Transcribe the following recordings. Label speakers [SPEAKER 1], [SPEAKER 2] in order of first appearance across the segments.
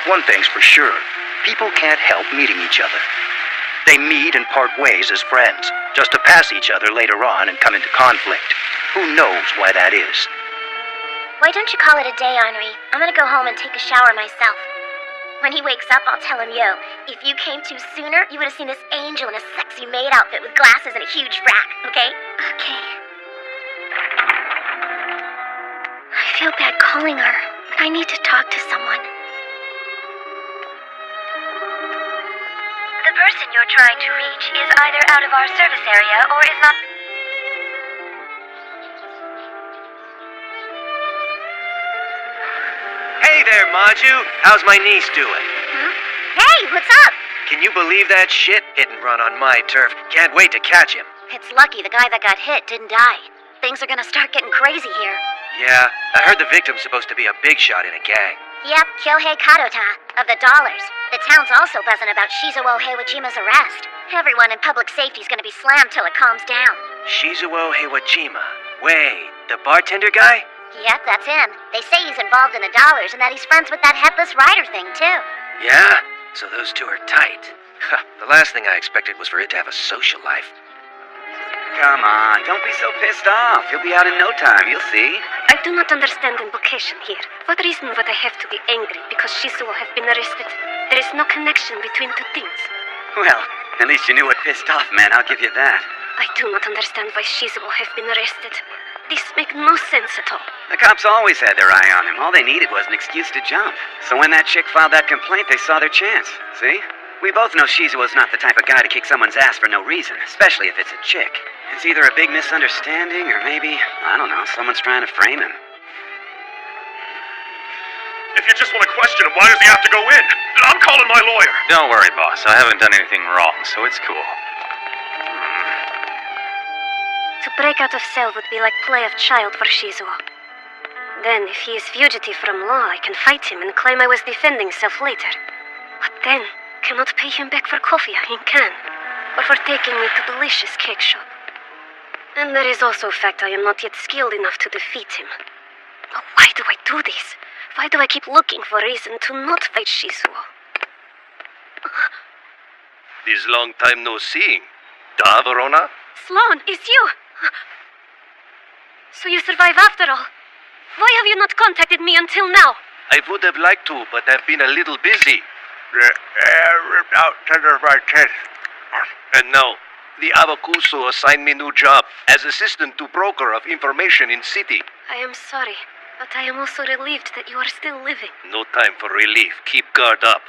[SPEAKER 1] One thing's for sure. People can't help meeting each other. They meet and part ways as friends, just to pass each other later on and come into conflict. Who knows why that is?
[SPEAKER 2] Why don't you call it a day, Henri? I'm gonna go home and take a shower myself. When he wakes up, I'll tell him, yo, if you came to sooner, you would have seen this angel in a sexy maid outfit with glasses and a huge rack, okay? Okay. I feel bad calling her. I need to talk to someone.
[SPEAKER 3] The person you're trying to reach is either out of our service area or is not...
[SPEAKER 4] Hey there, Maju. How's my niece doing?
[SPEAKER 2] Huh? Hey, what's up?
[SPEAKER 4] Can you believe that shit? Hit and run on my turf. Can't wait to catch him.
[SPEAKER 2] It's lucky the guy that got hit didn't die. Things are gonna start getting crazy here.
[SPEAKER 4] Yeah, I heard the victim's supposed to be a big shot in a gang.
[SPEAKER 2] Yep, Kyohei Kadota, of the Dollars. The town's also buzzing about Shizuo Heiwajima's arrest. Everyone in public safety's gonna be slammed till it calms down.
[SPEAKER 4] Shizuo Heiwajima. Wait, the bartender guy?
[SPEAKER 2] Yep, that's him. They say he's involved in the Dollars and that he's friends with that headless rider thing, too.
[SPEAKER 4] Yeah? So those two are tight. The last thing I expected was for it to have a social life.
[SPEAKER 5] Come on, don't be so pissed off. You'll be out in no time, you'll see.
[SPEAKER 6] I do not understand the implication here. What reason would I have to be angry because Shizuo have been arrested? There is no connection between two things.
[SPEAKER 5] Well, at least you knew what pissed off meant, I'll give you that.
[SPEAKER 6] I do not understand why Shizuo have been arrested. This makes no sense at all.
[SPEAKER 5] The cops always had their eye on him. All they needed was an excuse to jump. So when that chick filed that complaint, they saw their chance. See? We both know Shizuo's not the type of guy to kick someone's ass for no reason, especially if it's a chick. It's either a big misunderstanding or maybe, I don't know, someone's trying to frame him.
[SPEAKER 7] If you just want to question him, why does he have to go in? I'm calling my lawyer.
[SPEAKER 8] Don't worry, boss. I haven't done anything wrong, so it's cool.
[SPEAKER 6] To break out of cell would be like play of child for Shizuo. Then, if he is fugitive from law, I can fight him and claim I was defending self later. But then, cannot pay him back for coffee in can, or for taking me to delicious cake shop. And there is also a fact I am not yet skilled enough to defeat him. But why do I do this? Why do I keep looking for a reason to not fight Shizuo?
[SPEAKER 7] This long time no seeing. Da, Verona?
[SPEAKER 6] Sloan, it's you! So you survive after all. Why have you not contacted me until now?
[SPEAKER 7] I would have liked to, but I've been a little busy.
[SPEAKER 9] Ripped out center of my chest.
[SPEAKER 7] And now, the Abakuso assigned me new job as assistant to broker of information in city.
[SPEAKER 6] I am sorry, but I am also relieved that you are still living.
[SPEAKER 7] No time for relief. Keep guard up.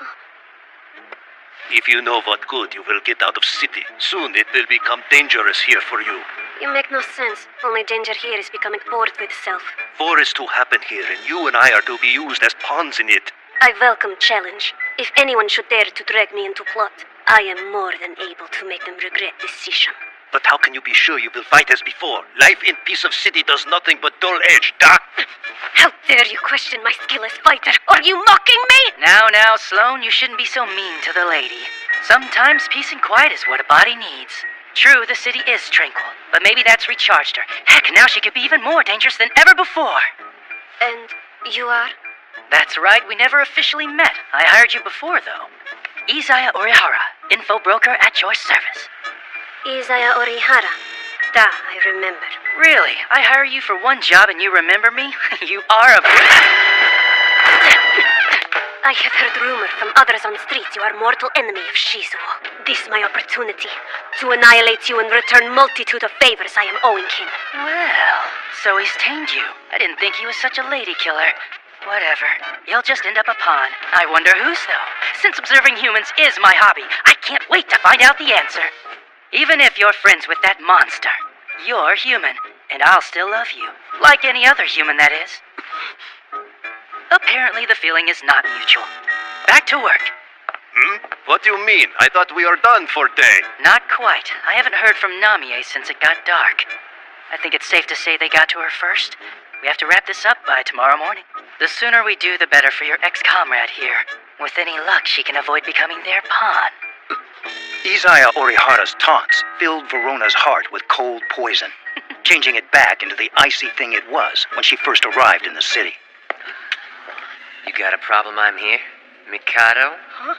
[SPEAKER 7] If you know what good you will get out of city, soon it will become dangerous here for you.
[SPEAKER 6] You make no sense. Only danger here is becoming bored with self.
[SPEAKER 7] War is to happen here, and you and I are to be used as pawns in it.
[SPEAKER 6] I welcome challenge. If anyone should dare to drag me into plot, I am more than able to make them regret decision.
[SPEAKER 7] But how can you be sure you will fight as before? Life in Piece of City does nothing but dull edge, da!
[SPEAKER 6] How dare you question my skill as fighter? Are you mocking me?
[SPEAKER 10] Now, Sloan, you shouldn't be so mean to the lady. Sometimes peace and quiet is what a body needs. True, the city is tranquil, but maybe that's recharged her. Heck, now she could be even more dangerous than ever before.
[SPEAKER 6] And you are?
[SPEAKER 10] That's right, we never officially met. I hired you before, though. Izaya Orihara, info broker at your service.
[SPEAKER 6] Izaya Orihara. Da, I remember.
[SPEAKER 10] Really? I hire you for one job and you remember me? You are a...
[SPEAKER 6] I have heard rumor from others on streets you are mortal enemy of Shizuo. This my opportunity to annihilate you and return multitude of favors I am owing him.
[SPEAKER 10] Well, so he's tamed you. I didn't think he was such a lady killer. Whatever. You'll just end up a pawn. I wonder whose, though. Since observing humans is my hobby, I can't wait to find out the answer. Even if you're friends with that monster, you're human, and I'll still love you. Like any other human, that is. Apparently the feeling is not mutual. Back to work.
[SPEAKER 7] What do you mean? I thought we are done for day.
[SPEAKER 10] Not quite. I haven't heard from Namie since it got dark. I think it's safe to say they got to her first. We have to wrap this up by tomorrow morning. The sooner we do, the better for your ex-comrade here. With any luck, she can avoid becoming their pawn.
[SPEAKER 1] Izaya Orihara's taunts filled Verona's heart with cold poison, changing it back into the icy thing it was when she first arrived in the city.
[SPEAKER 4] You got a problem I'm here? Mikado?
[SPEAKER 10] Huh?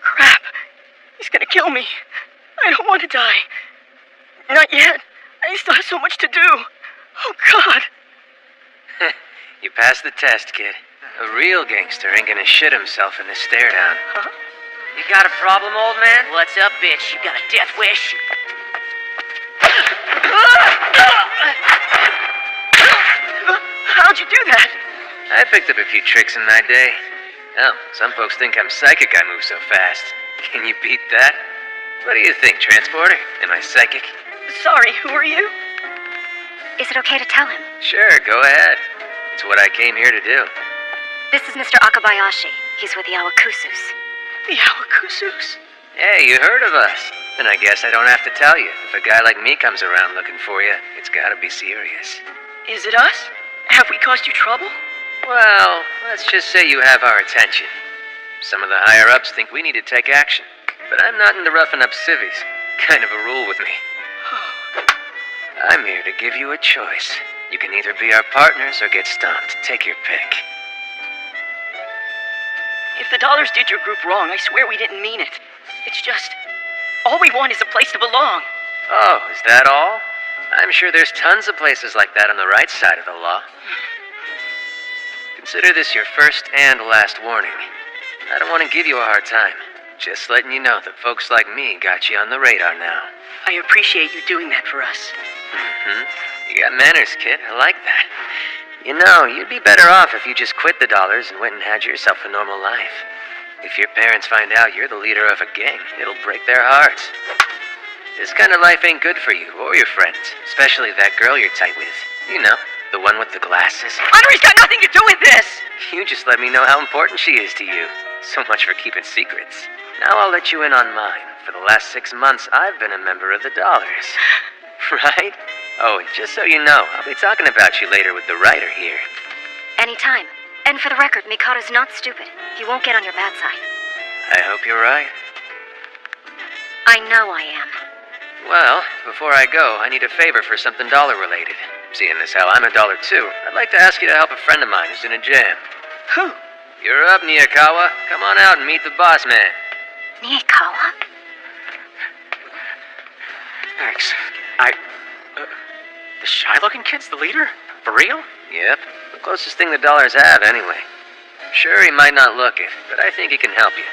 [SPEAKER 10] Crap. He's gonna kill me. I don't want to die. Not yet. I still have so much to do. Oh, God.
[SPEAKER 4] You passed the test, kid. A real gangster ain't gonna shit himself in the stare down.
[SPEAKER 10] Huh?
[SPEAKER 4] You got a problem, old man?
[SPEAKER 10] What's up, bitch? You got a death wish? How'd you do that?
[SPEAKER 4] I picked up a few tricks in my day. Oh, some folks think I'm psychic, I move so fast. Can you beat that? What do you think, Transporter? Am I psychic?
[SPEAKER 10] Sorry, who are you?
[SPEAKER 6] Is it okay to tell him?
[SPEAKER 4] Sure, go ahead. It's what I came here to do.
[SPEAKER 6] This is Mr. Akabayashi. He's with the Awakusus.
[SPEAKER 10] The Awakusus?
[SPEAKER 4] Hey, you heard of us. And I guess I don't have to tell you. If a guy like me comes around looking for you, it's gotta be serious.
[SPEAKER 10] Is it us? Have we caused you trouble?
[SPEAKER 4] Well, let's just say you have our attention. Some of the higher-ups think we need to take action. But I'm not into roughing up civvies. Kind of a rule with me. I'm here to give you a choice. You can either be our partners or get stomped. Take your pick.
[SPEAKER 10] If the dollars did your group wrong, I swear we didn't mean it. It's just, all we want is a place to belong.
[SPEAKER 4] Oh, is that all? I'm sure there's tons of places like that on the right side of the law. Consider this your first and last warning. I don't want to give you a hard time. Just letting you know that folks like me got you on the radar now.
[SPEAKER 10] I appreciate you doing that for us.
[SPEAKER 4] You got manners, kid. I like that. You know, you'd be better off if you just quit the dollars and went and had yourself a normal life. If your parents find out you're the leader of a gang, it'll break their hearts. This kind of life ain't good for you or your friends, especially that girl you're tight with. You know, the one with the glasses.
[SPEAKER 10] Henri's got nothing to do with this!
[SPEAKER 4] You just let me know how important she is to you. So much for keeping secrets. Now I'll let you in on mine. For the last 6 months, I've been a member of the Dollars. Right? Oh, and just so you know, I'll be talking about you later with the writer here.
[SPEAKER 6] Anytime. And for the record, Mikado's not stupid. He won't get on your bad side.
[SPEAKER 4] I hope you're right.
[SPEAKER 6] I know I am.
[SPEAKER 4] Well, before I go, I need a favor for something dollar-related. Seeing as how I'm a dollar too, I'd like to ask you to help a friend of mine who's in a jam.
[SPEAKER 10] Who?
[SPEAKER 4] You're up, Miyakawa. Come on out and meet the boss man.
[SPEAKER 6] Miyakawa?
[SPEAKER 8] Thanks. The shy-looking kid's the leader? For real?
[SPEAKER 4] Yep. The closest thing the Dollars have, anyway. Sure, he might not look it, but I think he can help you.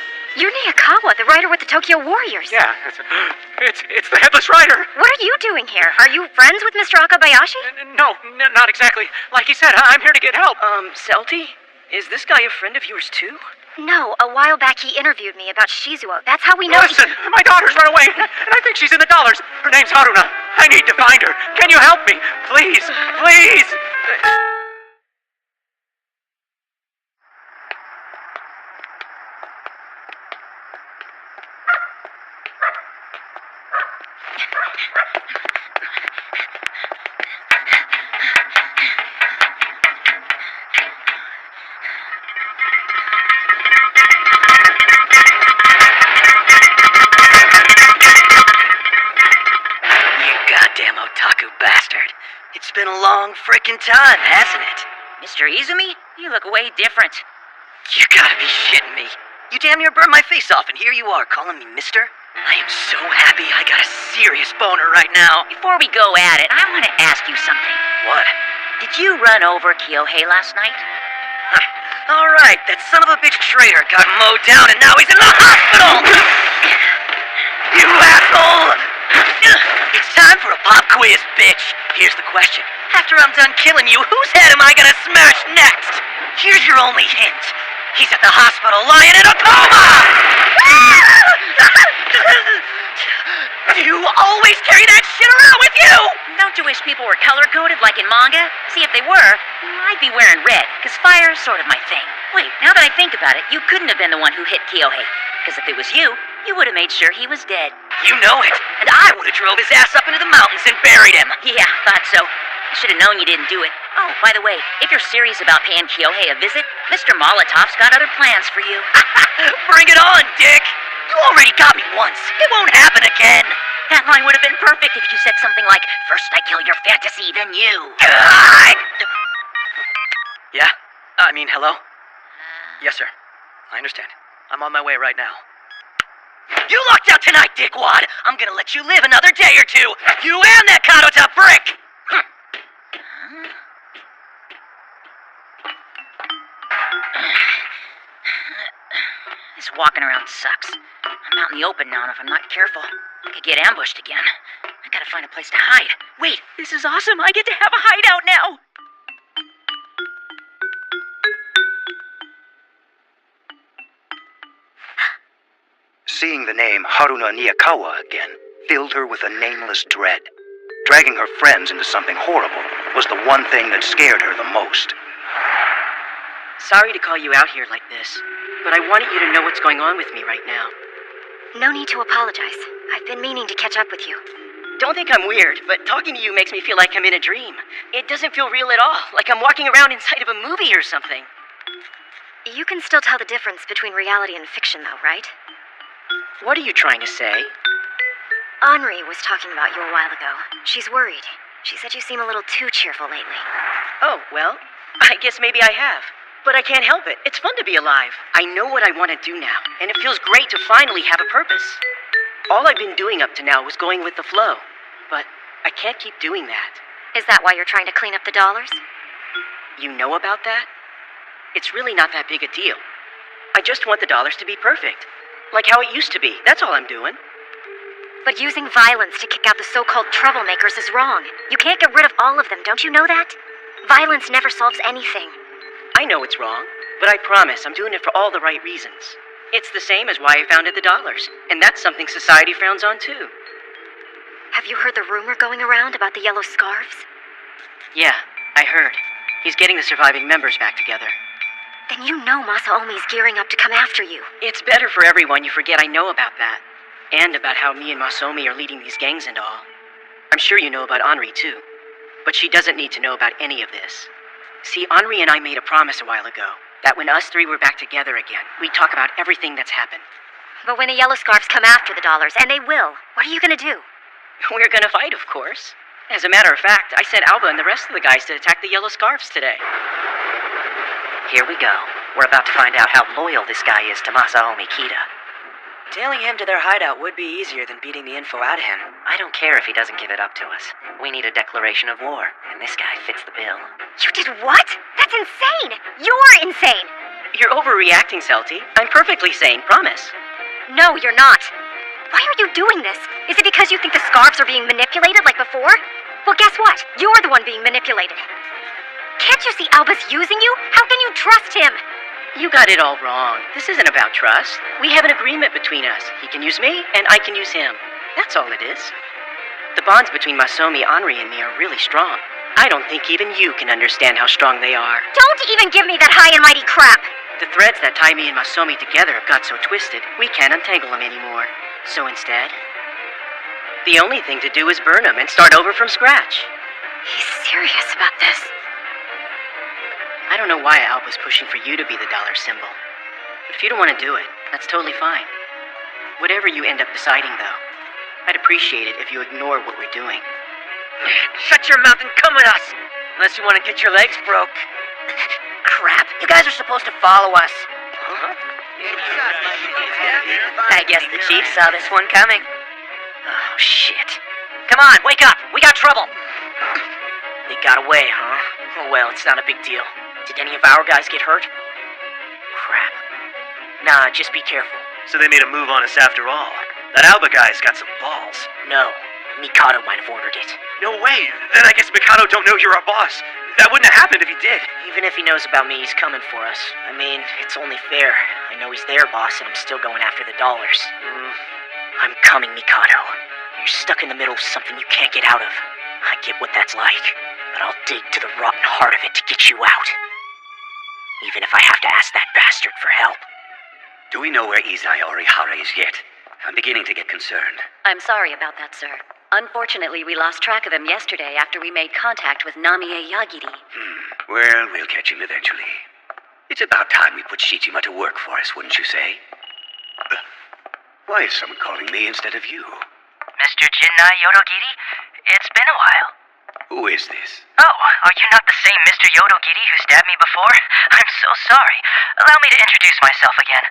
[SPEAKER 6] You're Miyakawa, the writer with the Tokyo Warriors.
[SPEAKER 8] Yeah, it's the Headless Rider.
[SPEAKER 6] What are you doing here? Are you friends with Mr. Akabayashi?
[SPEAKER 8] No, not exactly. Like he said, I'm here to get help.
[SPEAKER 10] Selty? Is this guy a friend of yours too?
[SPEAKER 6] No, a while back he interviewed me about Shizuo. That's how we know.
[SPEAKER 8] Listen, my daughter's run away, and I think she's in the Dollars. Her name's Haruna. I need to find her. Can you help me? Please, please!
[SPEAKER 10] It's been a long frickin' time, hasn't it?
[SPEAKER 11] Mr. Izumi, you look way different.
[SPEAKER 10] You gotta be shitting me. You damn near burned my face off, and here you are calling me mister? I am so happy I got a serious boner right now.
[SPEAKER 11] Before we go at it, I want to ask you something.
[SPEAKER 10] What?
[SPEAKER 11] Did you run over Kyohei last night?
[SPEAKER 10] Alright, that son of a bitch traitor got mowed down, and now he's in the hospital! You asshole! It's time for a pop quiz, bitch. Here's the question. After I'm done killing you, whose head am I gonna smash next? Here's your only hint. He's at the hospital lying in a coma! You always carry that shit around with you!
[SPEAKER 11] Don't you wish people were color-coded like in manga? See, if they were, I'd be wearing red, because fire's sort of my thing. Wait, now that I think about it, you couldn't have been the one who hit Kyohei. Because if it was you, you would have made sure he was dead.
[SPEAKER 10] You know it, and I would have drove his ass up into the mountains and buried him.
[SPEAKER 11] Yeah, thought so. I should have known you didn't do it. Oh, by the way, if you're serious about paying Kyohei a visit, Mr. Molotov's got other plans for you.
[SPEAKER 10] Bring it on, Dick! You already got me once. It won't happen again.
[SPEAKER 11] That line would have been perfect if you said something like, "First I fantasy than you.
[SPEAKER 10] Yeah? Hello? Yes, sir. I understand. I'm on my way right now.
[SPEAKER 11] You lucked out tonight, dickwad! I'm gonna let you live another day or two! You and that Karuta brick! This walking around sucks. I'm out in the open now, and if I'm not careful, I could get ambushed again. I gotta find a place to hide. Wait, this is awesome! I get to have a hideout now!
[SPEAKER 1] Seeing the name Haruna Niyakawa again filled her with a nameless dread. Dragging her friends into something horrible was the one thing that scared her the most.
[SPEAKER 10] Sorry to call you out here like this, but I wanted you to know what's going on with me right now.
[SPEAKER 6] No need to apologize. I've been meaning to catch up with you.
[SPEAKER 10] Don't think I'm weird, but talking to you makes me feel like I'm in a dream. It doesn't feel real at all, like I'm walking around inside of a movie or something.
[SPEAKER 6] You can still tell the difference between reality and fiction, though, right?
[SPEAKER 10] What are you trying to say?
[SPEAKER 6] Henri was talking about you a while ago. She's worried. She said you seem a little too cheerful lately.
[SPEAKER 10] Oh, well, I guess maybe I have. But I can't help it. It's fun to be alive. I know what I want to do now, and it feels great to finally have a purpose. All I've been doing up to now was going with the flow, but I can't keep doing that.
[SPEAKER 6] Is that why you're trying to clean up the dollars?
[SPEAKER 10] You know about that? It's really not that big a deal. I just want the dollars to be perfect. Like how it used to be. That's all I'm doing.
[SPEAKER 6] But using violence to kick out the so-called troublemakers is wrong. You can't get rid of all of them, don't you know that? Violence never solves anything.
[SPEAKER 10] I know it's wrong, but I promise I'm doing it for all the right reasons. It's the same as why I founded the dollars, and that's something society frowns on too.
[SPEAKER 6] Have you heard the rumor going around about the yellow scarves?
[SPEAKER 10] Yeah, I heard. He's getting the surviving members back together.
[SPEAKER 6] Then you know Masaomi's gearing up to come after you.
[SPEAKER 10] It's better for everyone you forget I know about that. And about how me and Masaomi are leading these gangs and all. I'm sure you know about Henri too. But she doesn't need to know about any of this. See, Henri and I made a promise a while ago that when us three were back together again, we'd talk about everything that's happened.
[SPEAKER 6] But when the yellow scarves come after the dollars, and they will, what are you gonna do?
[SPEAKER 10] We're gonna fight, of course. As a matter of fact, I sent Alba and the rest of the guys to attack the yellow scarves today.
[SPEAKER 11] Here we go. We're about to find out how loyal this guy is to Masaomi Kita.
[SPEAKER 10] Tailing him to their hideout would be easier than beating the info out of him.
[SPEAKER 11] I don't care if he doesn't give it up to us. We need a declaration of war, and this guy fits the bill.
[SPEAKER 6] You did what? That's insane! You're insane!
[SPEAKER 10] You're overreacting, Celty. I'm perfectly sane, promise.
[SPEAKER 6] No, you're not. Why are you doing this? Is it because you think the scarves are being manipulated like before? Well, guess what? You're the one being manipulated. Can't you see Alba's using you? How can you trust him?
[SPEAKER 10] You got it all wrong. This isn't about trust. We have an agreement between us. He can use me, and I can use him. That's all it is. The bonds between Masaomi, Henri, and me are really strong. I don't think even you can understand how strong they are.
[SPEAKER 6] Don't even give me that high and mighty crap!
[SPEAKER 10] The threads that tie me and Masaomi together have got so twisted, we can't untangle them anymore. So instead, the only thing to do is burn them and start over from scratch.
[SPEAKER 6] He's serious about this.
[SPEAKER 10] I don't know why Alba's pushing for you to be the dollar symbol. But if you don't want to do it, that's totally fine. Whatever you end up deciding, though, I'd appreciate it if you ignore what we're doing.
[SPEAKER 11] Shut your mouth and come with us! Unless you want to get your legs broke. Crap, you guys are supposed to follow us. Huh? I guess the chief saw this one coming. Oh, shit. Come on, wake up! We got trouble! They got away, huh? Oh, well, it's not a big deal. Did any of our guys get hurt? Crap. Nah, just be careful.
[SPEAKER 7] So they made a move on us after all. That Alba guy's got some balls.
[SPEAKER 11] No, Mikado might have ordered it.
[SPEAKER 7] No way. Then I guess Mikado don't know you're our boss. That wouldn't have happened if he did.
[SPEAKER 11] Even if he knows about me, he's coming for us. I mean, it's only fair. I know he's their boss, and I'm still going after the dollars. I'm coming, Mikado. You're stuck in the middle of something you can't get out of. I get what that's like, but I'll dig to the rotten heart of it to get you out. Even if I have to ask that bastard for help.
[SPEAKER 5] Do we know where Izai Orihara is yet? I'm beginning to get concerned.
[SPEAKER 12] I'm sorry about that, sir. Unfortunately, we lost track of him yesterday after we made contact with Namie Yagiri.
[SPEAKER 5] Well, we'll catch him eventually. It's about time we put Shijima to work for us, wouldn't you say? Why is someone calling me instead of you?
[SPEAKER 13] Mr. Jinnai Yorogiri, it's been a while.
[SPEAKER 5] Who is this?
[SPEAKER 10] Oh, are you not the same Mr. Yodogiri who stabbed me before? I'm so sorry. Allow me to introduce myself again.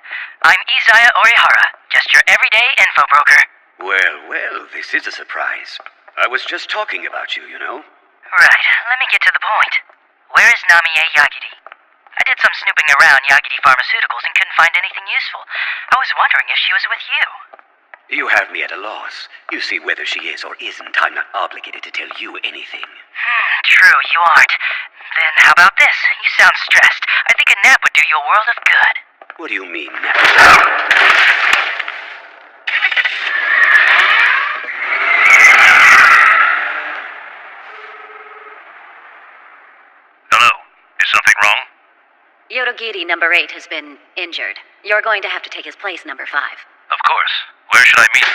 [SPEAKER 10] I'm Izaya Orihara, just your everyday info broker.
[SPEAKER 5] Well, this is a surprise. I was just talking about you, you know.
[SPEAKER 10] Right, let me get to the point. Where is Namie Yagiri? I did some snooping around Yagiri Pharmaceuticals and couldn't find anything useful. I was wondering if she was with you.
[SPEAKER 5] You have me at a loss. You see, whether she is or isn't, I'm not obligated to tell you anything.
[SPEAKER 10] True, you aren't. Then how about this? You sound stressed. I think a nap would do you a world of good.
[SPEAKER 5] What do you mean,
[SPEAKER 7] Hello. Is something wrong?
[SPEAKER 12] Yodogiri number 8 has been injured. You're going to have to take his place, number 5.
[SPEAKER 7] Of course. Where should I meet?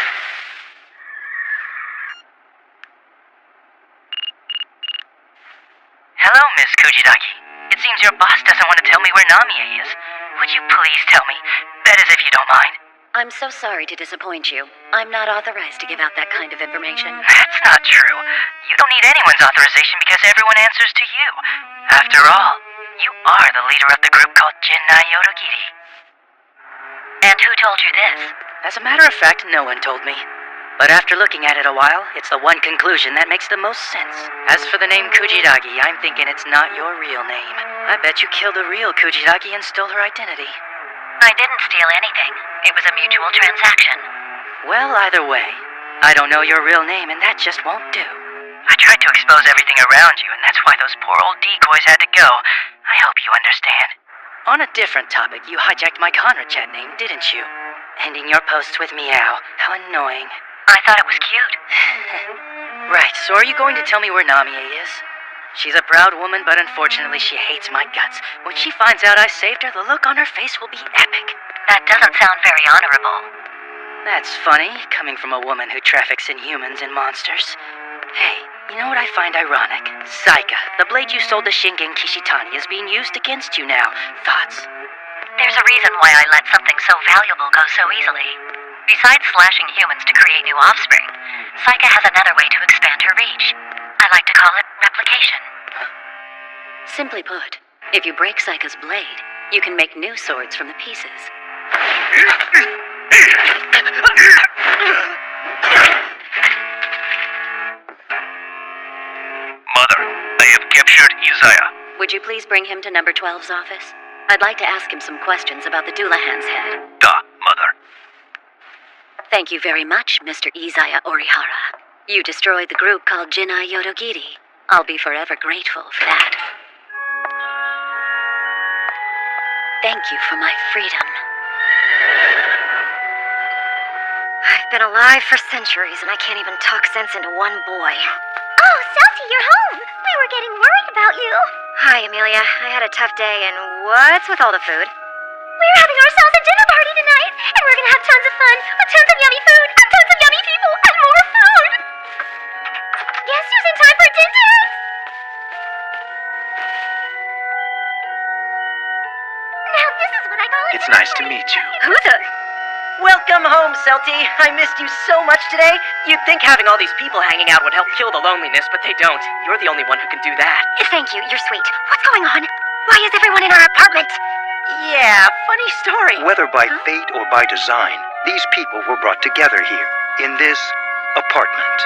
[SPEAKER 10] Hello, Miss Kujidaki. It seems your boss doesn't want to tell me where Namie is. Would you please tell me? That is, if you don't mind.
[SPEAKER 12] I'm so sorry to disappoint you. I'm not authorized to give out that kind of information.
[SPEAKER 10] That's not true. You don't need anyone's authorization because everyone answers to you. After all, you are the leader of the group called Jinnai Yodogiri.
[SPEAKER 12] And who told you this?
[SPEAKER 10] As a matter of fact, no one told me. But after looking at it a while, it's the one conclusion that makes the most sense. As for the name Kujidagi, I'm thinking it's not your real name. I bet you killed the real Kujidagi and stole her identity.
[SPEAKER 12] I didn't steal anything. It was a mutual transaction.
[SPEAKER 10] Well, either way, I don't know your real name, and that just won't do. I tried to expose everything around you, and that's why those poor old decoys had to go. I hope you understand. On a different topic, you hijacked my Conrad chat name, didn't you? Ending your posts with meow. How annoying.
[SPEAKER 12] I thought it was cute.
[SPEAKER 10] Right, so are you going to tell me where Namie is? She's a proud woman, but unfortunately she hates my guts. When she finds out I saved her, the look on her face will be epic.
[SPEAKER 12] That doesn't sound very honorable.
[SPEAKER 10] That's funny, coming from a woman who traffics in humans and monsters. Hey, you know what I find ironic? Saika, the blade you sold to Shingen Kishitani, is being used against you now. Thoughts?
[SPEAKER 12] There's a reason why I let something so valuable go so easily. Besides slashing humans to create new offspring, Saika has another way to expand her reach. I like to call it replication. Simply put, if you break Saika's blade, you can make new swords from the pieces.
[SPEAKER 7] Mother, I have captured Izaya.
[SPEAKER 12] Would you please bring him to number 12's office? I'd like to ask him some questions about the Doulahan's head.
[SPEAKER 7] Mother.
[SPEAKER 12] Thank you very much, Mr. Izaya Orihara. You destroyed the group called Jinnai Yodogiri. I'll be forever grateful for that. Thank you for my freedom. I've been alive for centuries, and I can't even talk sense into one boy.
[SPEAKER 2] Oh, Celty, you're home! We were getting worried about you.
[SPEAKER 6] Hi, Amelia. I had a tough day, and what's with all the food?
[SPEAKER 2] We're having ourselves a dinner party tonight, and we're gonna have tons of fun, with tons of yummy food, and tons of yummy people, and more food! Guess who's in time for dinner? Now this is what I call
[SPEAKER 1] It's nice to meet you.
[SPEAKER 6] Who the...
[SPEAKER 10] Welcome home, Celty. I missed you so much today. You'd think having all these people hanging out would help kill the loneliness, but they don't. You're the only one who can do that.
[SPEAKER 6] Thank you, you're sweet. What's going on? Why is everyone in our apartment?
[SPEAKER 10] Yeah, funny story.
[SPEAKER 1] Whether by fate or by design, these people were brought together here, in this apartment.